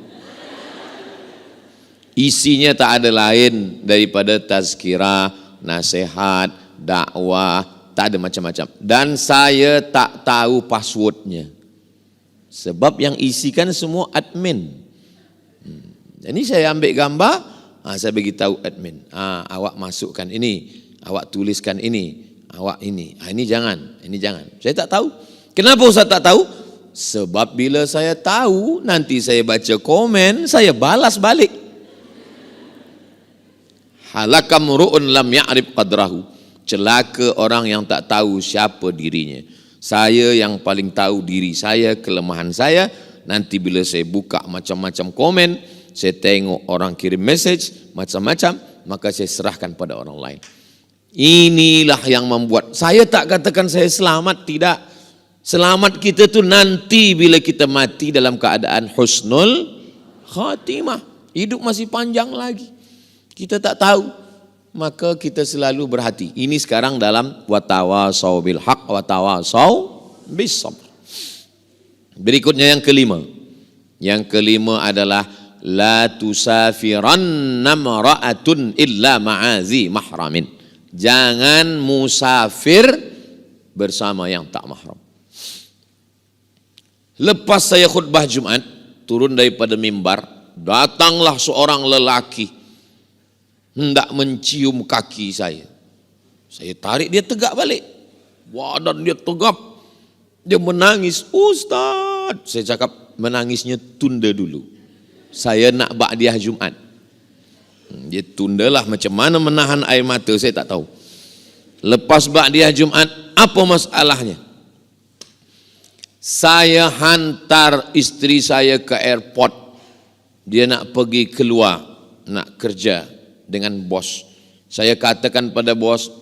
Isinya tak ada lain daripada tazkirah, nasihat, dakwah, tak ada macam-macam. Dan saya tak tahu passwordnya. Sebab yang isikan semua admin. Ini saya ambil gambar, saya bagi tahu admin. Awak masukkan ini, awak tuliskan ini, awak ini. Ini jangan, ini jangan. Saya tak tahu. Kenapa Ustaz tak tahu? Sebab bila saya tahu, nanti saya baca komen, saya balas balik. Halakam ru'un lam ya'rif qadrahu. Celaka orang yang tak tahu siapa dirinya. Saya yang paling tahu diri saya, kelemahan saya. Nanti bila saya buka macam-macam komen, saya tengok orang kirim message macam-macam, maka saya serahkan pada orang lain. Inilah yang membuat saya tak katakan saya selamat, tidak. Selamat kita tu nanti bila kita mati dalam keadaan husnul khatimah. Hidup masih panjang lagi. Kita tak tahu, maka kita selalu berhati. Ini sekarang dalam watawasau bil haq watawasau bis sabr. Berikutnya yang kelima. Yang kelima adalah la tusafiranna mar'atun illa ma'azi mahramin. Jangan musafir bersama yang tak mahram. Lepas saya khutbah Jumat, turun daripada mimbar, datanglah seorang lelaki hendak mencium kaki saya. Saya tarik dia tegak balik. Badan dia tegap. Dia menangis. Ustaz, saya cakap menangisnya tunda dulu. Saya nak ba'diyah Jumat. Dia tundalah, macam mana menahan air mata saya tak tahu. Lepas ba'diyah Jumat, apa masalahnya? Saya hantar isteri saya ke airport. Dia nak pergi keluar, nak kerja dengan bos. Saya katakan pada bos,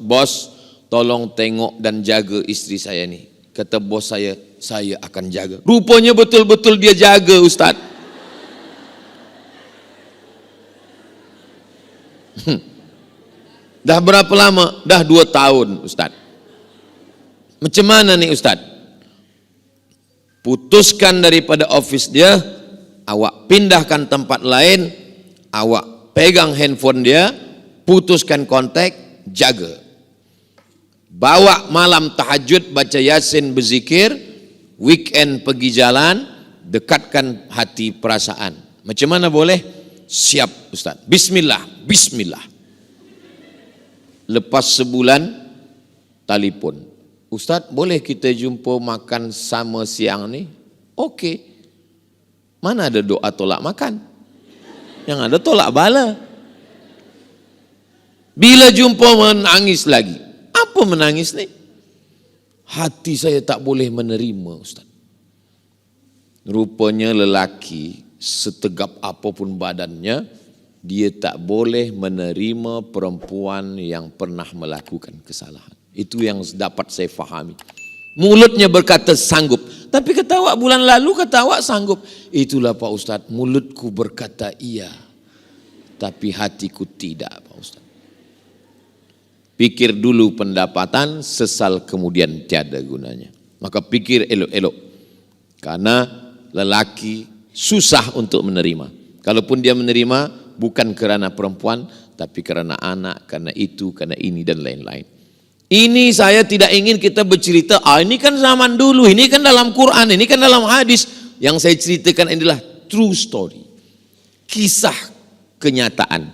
tolong tengok dan jaga isteri saya ni. Kata bos saya akan jaga. Rupanya betul-betul dia jaga, Ustaz. Dah berapa lama? Dah 2 tahun, Ustaz. Macam mana nih, Ustaz? Putuskan daripada office dia, awak pindahkan tempat lain, awak pegang handphone dia, putuskan kontak, jaga. Bawa malam tahajud, baca Yasin, berzikir, weekend pergi jalan, dekatkan hati perasaan. Macam mana boleh? Siap, Ustaz. Bismillah. Lepas sebulan, telefon. Ustaz, boleh kita jumpa makan sama siang ni? Okey. Mana ada doa tolak makan? Yang ada tolak bala. Bila jumpa menangis lagi. Apa menangis ni? Hati saya tak boleh menerima, Ustaz. Rupanya lelaki setegap apapun badannya, dia tak boleh menerima perempuan yang pernah melakukan kesalahan. Itu yang dapat saya fahami. Mulutnya berkata sanggup, tapi kata awak bulan lalu kata awak sanggup. Itulah Pak Ustaz, mulutku berkata iya, tapi hatiku tidak, Pak Ustaz. Pikir dulu pendapatan, sesal kemudian tiada gunanya. Maka pikir elok-elok. Karena lelaki susah untuk menerima. Kalaupun dia menerima, bukan kerana perempuan, tapi kerana anak, kerana itu, kerana ini dan lain-lain. Ini saya tidak ingin kita bercerita, ini kan zaman dulu, ini kan dalam Quran, ini kan dalam hadis. Yang saya ceritakan adalah true story. Kisah kenyataan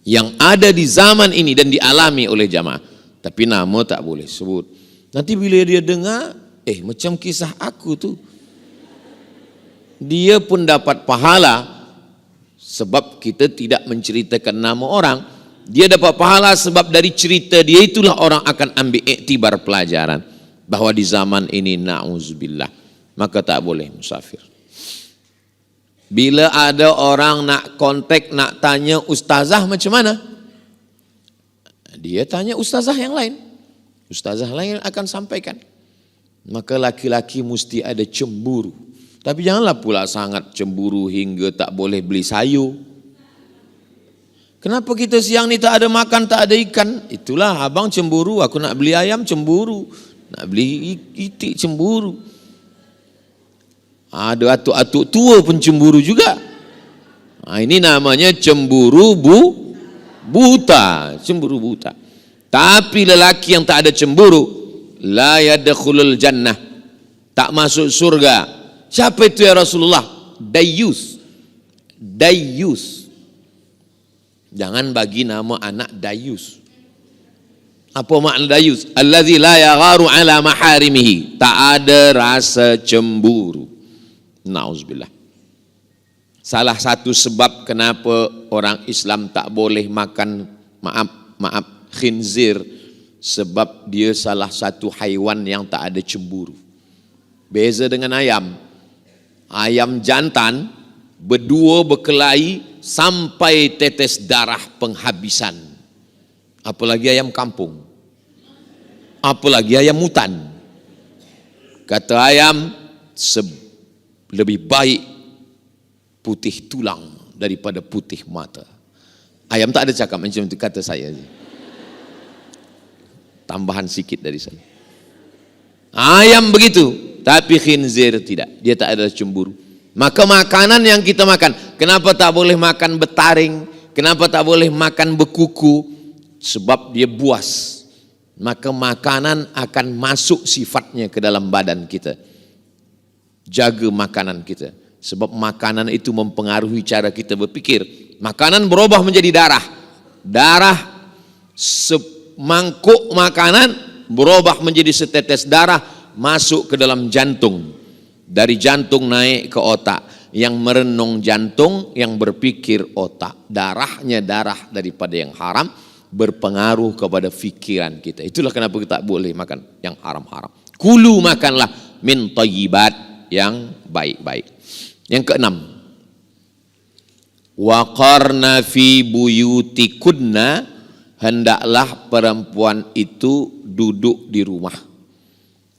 yang ada di zaman ini dan dialami oleh jamaah. Tapi nama tak boleh sebut. Nanti bila dia dengar, macam kisah aku tu. Dia pun dapat pahala sebab kita tidak menceritakan nama orang. Dia dapat pahala sebab dari cerita dia itulah orang akan ambil iktibar pelajaran. Bahawa di zaman ini na'udzubillah, maka tak boleh musafir. Bila ada orang nak kontak, nak tanya ustazah macam mana? Dia tanya ustazah yang lain. Ustazah lain akan sampaikan. Maka laki-laki mesti ada cemburu. Tapi janganlah pula sangat cemburu hingga tak boleh beli sayur. Kenapa kita siang ni tak ada makan, tak ada ikan? Itulah abang cemburu, aku nak beli ayam cemburu, nak beli itik cemburu. Ada atuk-atuk tua pun cemburu juga. Ini namanya cemburu buta, cemburu buta. Tapi lelaki yang tak ada cemburu, la yadkhulul jannah, tak masuk surga. Siapa itu ya Rasulullah? Dayyus. Dayyus. Jangan bagi nama anak Dayyus. Apa makna Dayyus? Allazi la yagharu ala maharimihi, tak ada rasa cemburu. Nauzubillah. Salah satu sebab kenapa orang Islam tak boleh makan maaf khinzir, sebab dia salah satu haiwan yang tak ada cemburu. Beza dengan ayam. Ayam jantan berdua berkelahi sampai tetes darah penghabisan. Apalagi ayam kampung. Apalagi ayam hutan. Kata ayam, lebih baik putih tulang daripada putih mata. Ayam tak ada cakap macam itu, kata saya. Tambahan sikit dari saya. Ayam begitu. Tapi khinzir tidak, dia tak ada cemburu. Maka makanan yang kita makan, kenapa tak boleh makan betaring? Kenapa tak boleh makan bekuku? Sebab dia buas. Maka makanan akan masuk sifatnya ke dalam badan kita. Jaga makanan kita. Sebab makanan itu mempengaruhi cara kita berpikir. Makanan berubah menjadi darah. Darah semangkuk makanan berubah menjadi setetes darah, masuk ke dalam jantung. Dari jantung naik ke otak. Yang merenung jantung, yang berpikir otak. Darahnya darah daripada yang haram, berpengaruh kepada fikiran kita. Itulah kenapa kita tak boleh makan yang haram-haram. Kulu, makanlah min thayyibat, yang baik-baik. Yang keenam, waqarna fi buyutikunna, hendaklah perempuan itu duduk di rumah.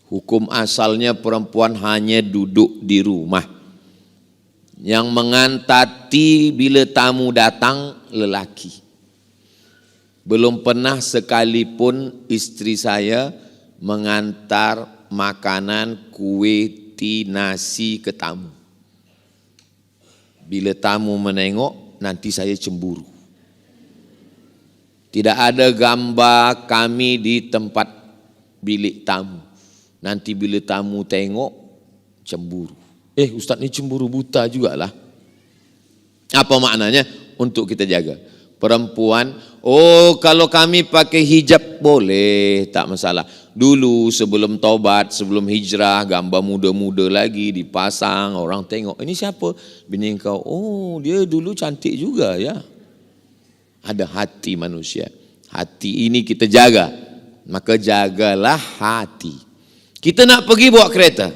Hukum asalnya perempuan hanya duduk di rumah. Yang mengantati bila tamu datang lelaki. Belum pernah sekalipun istri saya mengantar makanan, kue, nasi ke tamu. Bila tamu menengok, nanti saya cemburu. Tidak ada gambar kami di tempat bilik tamu. Nanti bila tamu tengok, cemburu. Ustaz ni cemburu buta jugalah. Apa maknanya? Untuk kita jaga. Perempuan, kalau kami pakai hijab boleh, tak masalah. Dulu sebelum taubat, sebelum hijrah, gambar muda-muda lagi dipasang, orang tengok, ini siapa? Bini kau. Dia dulu cantik juga ya. Ada hati manusia. Hati ini kita jaga. Maka jagalah hati. Kita nak pergi bawa kereta.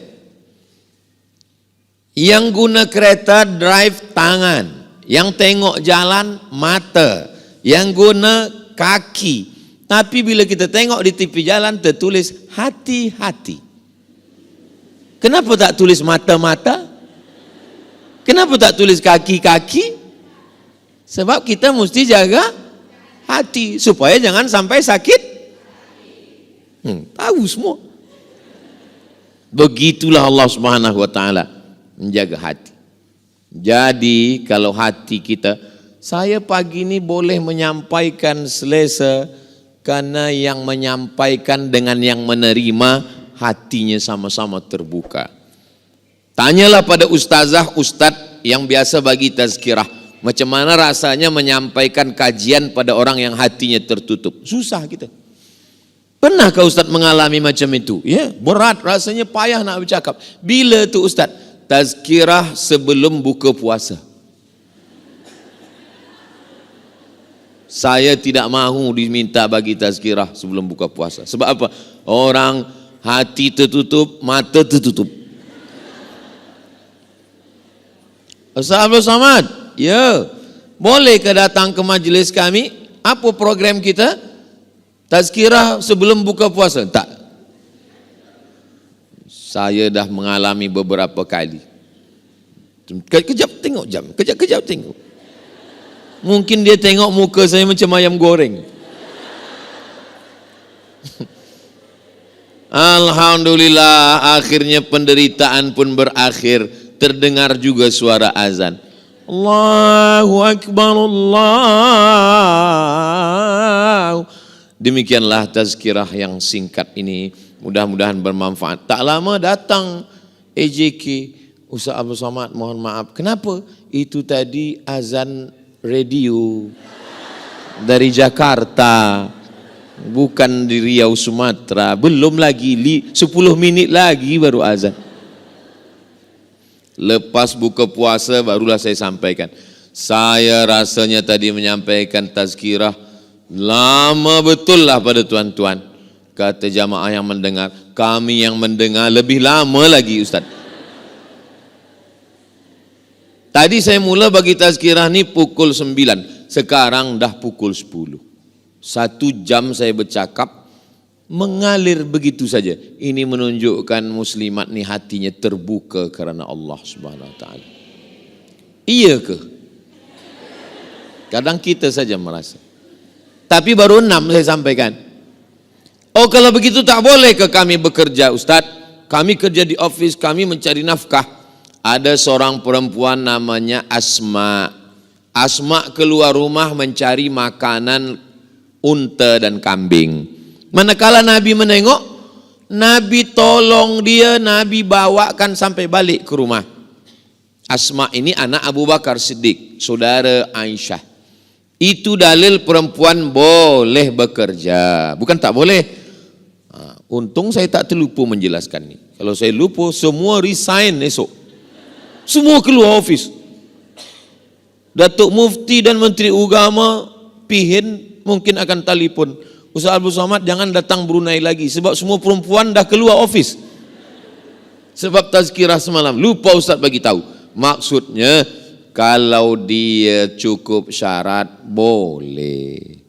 Yang guna kereta drive tangan. Yang tengok jalan mata. Yang guna kaki. Tapi bila kita tengok di tepi jalan tertulis hati-hati. Kenapa tak tulis mata-mata? Kenapa tak tulis kaki-kaki? Sebab kita mesti jaga hati. Supaya jangan sampai sakit. Tahu semua. Begitulah Allah Subhanahu wa taala menjaga hati. Jadi kalau hati kita, saya pagi ini boleh menyampaikan selesa karena yang menyampaikan dengan yang menerima hatinya sama-sama terbuka. Tanyalah pada ustazah, ustadz yang biasa bagi tazkirah, macam mana rasanya menyampaikan kajian pada orang yang hatinya tertutup. Susah kita. Pernahkah Ustaz mengalami macam itu? Ya, berat, rasanya payah nak bercakap. Bila tu Ustaz? Tazkirah sebelum buka puasa. Saya tidak mahu diminta bagi tazkirah sebelum buka puasa. Sebab apa? Orang hati tertutup, mata tertutup. Ustaz Abdul Samad, ya, bolehkah datang ke majlis kami? Apa program kita? Tazkirah sebelum buka puasa? Tak. Saya dah mengalami beberapa kali. Kejap tengok jam, kejap tengok. Mungkin dia tengok muka saya macam ayam goreng. Alhamdulillah, akhirnya penderitaan pun berakhir. Terdengar juga suara azan. Allahu Akbar, Allah. Demikianlah tazkirah yang singkat ini. Mudah-mudahan bermanfaat. Tak lama datang AJK, Ustaz Abdul Somad, mohon maaf. Kenapa? Itu tadi azan radio dari Jakarta, bukan di Riau, Sumatera. Belum lagi 10 minit lagi baru azan. Lepas buka puasa barulah saya sampaikan. Saya rasanya tadi menyampaikan tazkirah lama betul lah pada tuan-tuan. Kata jamaah yang mendengar, kami yang mendengar lebih lama lagi Ustaz. Tadi saya mula bagi tazkirah ni pukul 9, sekarang dah pukul 10. 1 jam saya bercakap, mengalir begitu saja. Ini menunjukkan muslimat ni hatinya terbuka kerana Allah Subhanahu Wa Taala. Iya ke? Kadang kita saja merasa. Tapi baru 6 saya sampaikan. Oh, kalau begitu tak boleh ke kami bekerja Ustaz? Kami kerja di office, kami mencari nafkah. Ada seorang perempuan namanya Asma. Asma keluar rumah mencari makanan unta dan kambing. Manakala Nabi menengok, Nabi tolong dia, Nabi bawakan sampai balik ke rumah. Asma ini anak Abu Bakar Siddiq, saudara Aisyah. Itu dalil perempuan boleh bekerja, bukan tak boleh. Untung saya tak terlupa menjelaskan ini. Kalau saya lupa, semua resign esok. Semua keluar office. Datuk Mufti dan Menteri Agama Pihin mungkin akan telefon, Ustaz Abdul Somad jangan datang Brunei lagi sebab semua perempuan dah keluar office. Sebab tazkirah semalam lupa Ustaz bagi tahu. Maksudnya kalau dia cukup syarat boleh.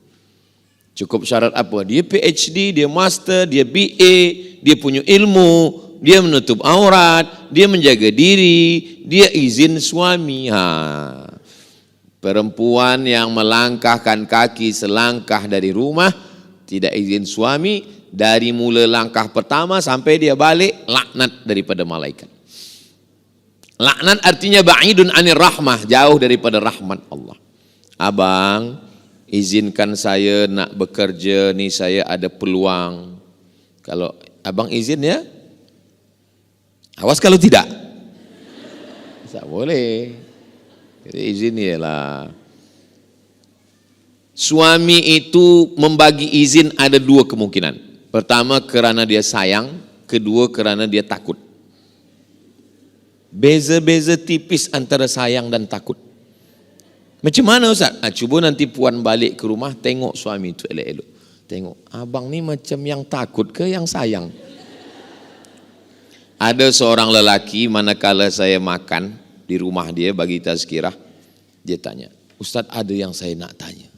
Cukup syarat apa? Dia PhD, dia master, dia BA, dia punya ilmu, dia menutup aurat, dia menjaga diri, dia izin suami. Perempuan yang melangkahkan kaki selangkah dari rumah, tidak izin suami, dari mula langkah pertama sampai dia balik, laknat daripada malaikat. Laknat artinya ba'idun anir rahmah, jauh daripada rahmat Allah. Abang, izinkan saya nak bekerja ni, saya ada peluang. Kalau abang izin ya, awas kalau tidak. Tak boleh. Jadi izin ialah. Suami itu membagi izin ada 2 kemungkinan. Pertama kerana dia sayang, kedua kerana dia takut. Beza-beza tipis antara sayang dan takut. Macam mana Ustaz? Cuba nanti puan balik ke rumah, tengok suami itu elok-elok. Tengok, abang ni macam yang takut ke yang sayang? Ada seorang lelaki manakala saya makan di rumah dia bagi tazkirah, dia tanya, Ustaz ada yang saya nak tanya.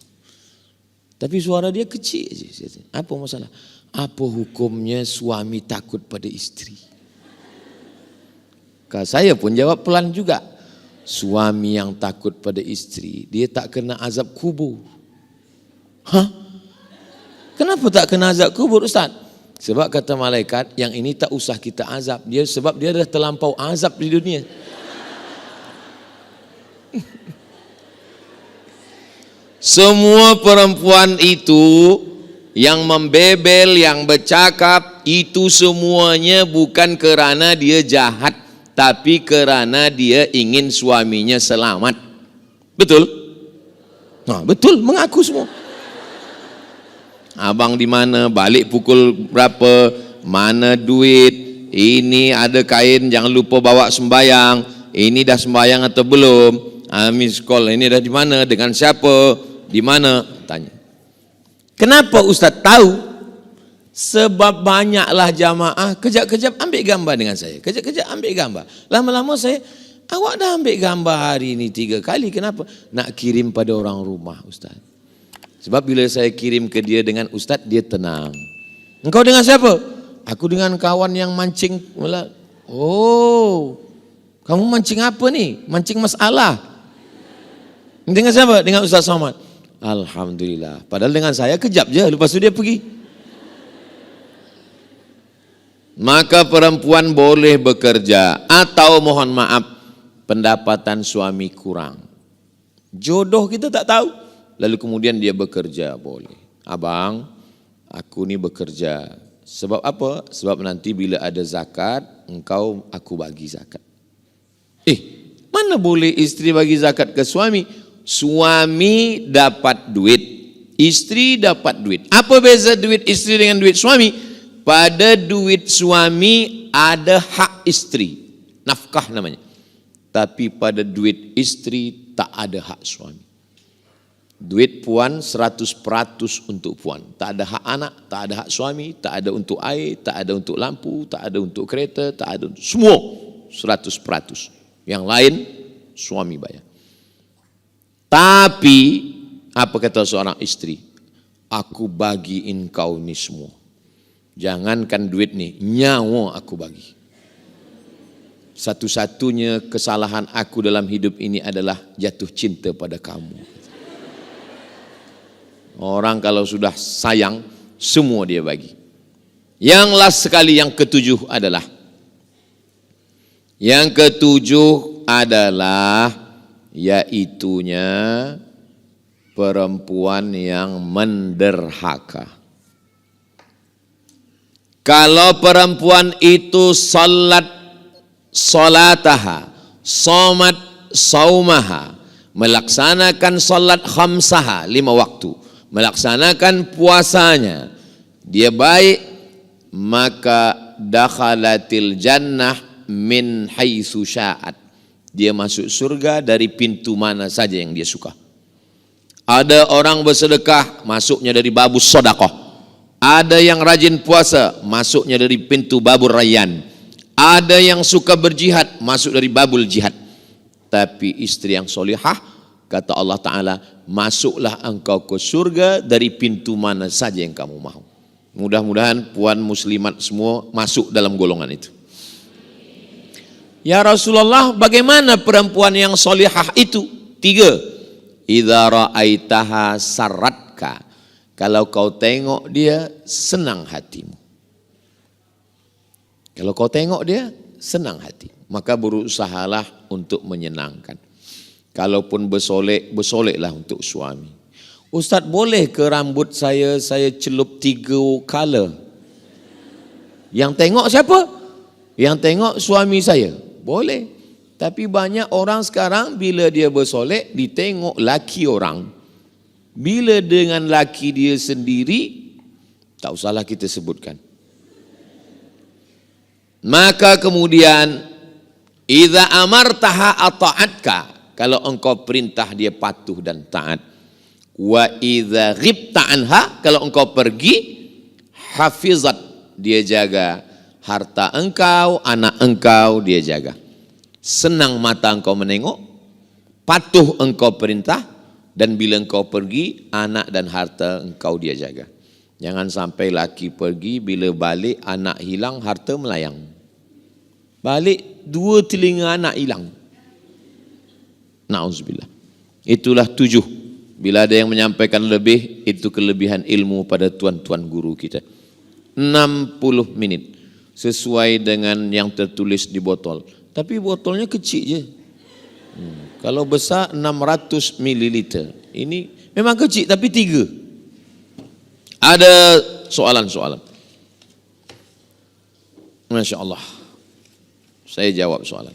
Tapi suara dia kecil je. Apa masalah? Apa hukumnya suami takut pada isteri? Saya pun jawab pelan juga. Suami yang takut pada isteri, dia tak kena azab kubur. Kenapa tak kena azab kubur Ustaz? Sebab kata malaikat, yang ini tak usah kita azab dia, sebab dia dah terlampau azab di dunia. Semua perempuan itu yang membebel, yang bercakap, itu semuanya bukan kerana dia jahat, tapi kerana dia ingin suaminya selamat. Betul? Betul, mengaku semua. Abang di mana, balik pukul berapa, mana duit, ini ada kain jangan lupa bawa sembayang, ini dah sembayang atau belum, miss call ini dah di mana, dengan siapa, di mana, tanya. Kenapa Ustaz tahu? Sebab banyaklah jamaah kejap-kejap ambil gambar dengan saya, kejap-kejap ambil gambar. Lama-lama saya, awak dah ambil gambar hari ini 3 kali, kenapa? Nak kirim pada orang rumah Ustaz. Sebab bila saya kirim ke dia dengan Ustaz, dia tenang. Engkau dengan siapa? Aku dengan kawan yang mancing. Oh, Kamu mancing apa nih? Mancing masalah. Dengan siapa? Dengan Ustaz Somad. Alhamdulillah. Padahal dengan saya kejap je, lepas itu dia pergi. Maka perempuan boleh bekerja atau mohon maaf pendapatan suami kurang. Jodoh kita tak tahu. Lalu kemudian dia bekerja, boleh. Abang, aku ni bekerja. Sebab apa? Sebab nanti bila ada zakat, aku bagi zakat. Mana boleh isteri bagi zakat ke suami? Suami dapat duit, isteri dapat duit. Apa beza duit isteri dengan duit suami? Pada duit suami ada hak isteri, nafkah namanya. Tapi pada duit isteri tak ada hak suami. Duit puan 100% untuk puan. Tak ada hak anak, tak ada hak suami, tak ada untuk air, tak ada untuk lampu, tak ada untuk kereta, tak ada untuk semua 100%. Yang lain suami bayar. Tapi apa kata seorang istri? Aku bagiin kau ni semua. Jangankan duit ni, nyawa aku bagi. Satu-satunya kesalahan aku dalam hidup ini adalah jatuh cinta pada kamu. Orang kalau sudah sayang, semua dia bagi. Yang last sekali, yang ketujuh adalah yaitunya perempuan yang menderhaka. Kalau perempuan itu salataha, somat saumaha, melaksanakan salat khamsaha, 5 waktu, melaksanakan puasanya, dia baik, maka dakhalatil jannah min haitsu sya'at. Dia masuk surga dari pintu mana saja yang dia suka. Ada orang bersedekah, masuknya dari babus sedekah. Ada yang rajin puasa, masuknya dari pintu babur rayyan. Ada yang suka berjihad, masuk dari babul jihad. Tapi istri yang solihah, kata Allah Ta'ala, masuklah engkau ke surga dari pintu mana saja yang kamu mahu. Mudah-mudahan puan muslimat semua masuk dalam golongan itu. Ya Rasulullah, bagaimana perempuan yang solihah itu? 3. Idza ra'aitaha sarratka. Kalau kau tengok dia, senang hatimu. Kalau kau tengok dia, senang hati. Maka berusahalah untuk menyenangkan. Kalaupun bersoleklah untuk suami. Ustaz, boleh ke rambut saya celup 3 color? Yang tengok siapa? Yang tengok suami saya. Boleh. Tapi banyak orang sekarang bila dia bersolek, ditengok laki orang. Bila dengan laki dia sendiri, tak usahlah kita sebutkan. Maka kemudian, idza amartaha ata'atka. Kalau engkau perintah dia patuh dan taat. Wa idza ghibta anha. Kalau engkau pergi, hafizat. Dia jaga harta engkau, anak engkau dia jaga. Senang mata engkau menengok, patuh engkau perintah, dan bila engkau pergi, anak dan harta engkau dia jaga. Jangan sampai laki pergi, bila balik anak hilang, harta melayang. Balik 2 telinga anak hilang. Na'udzubillah. Itulah 7. Bila ada yang menyampaikan lebih, itu kelebihan ilmu pada tuan-tuan guru kita. 60 menit. Sesuai dengan yang tertulis di botol. Tapi botolnya kecil je. Kalau besar 600 ml. Ini memang kecil tapi 3. Ada soalan-soalan. Masya Allah. Saya jawab soalan.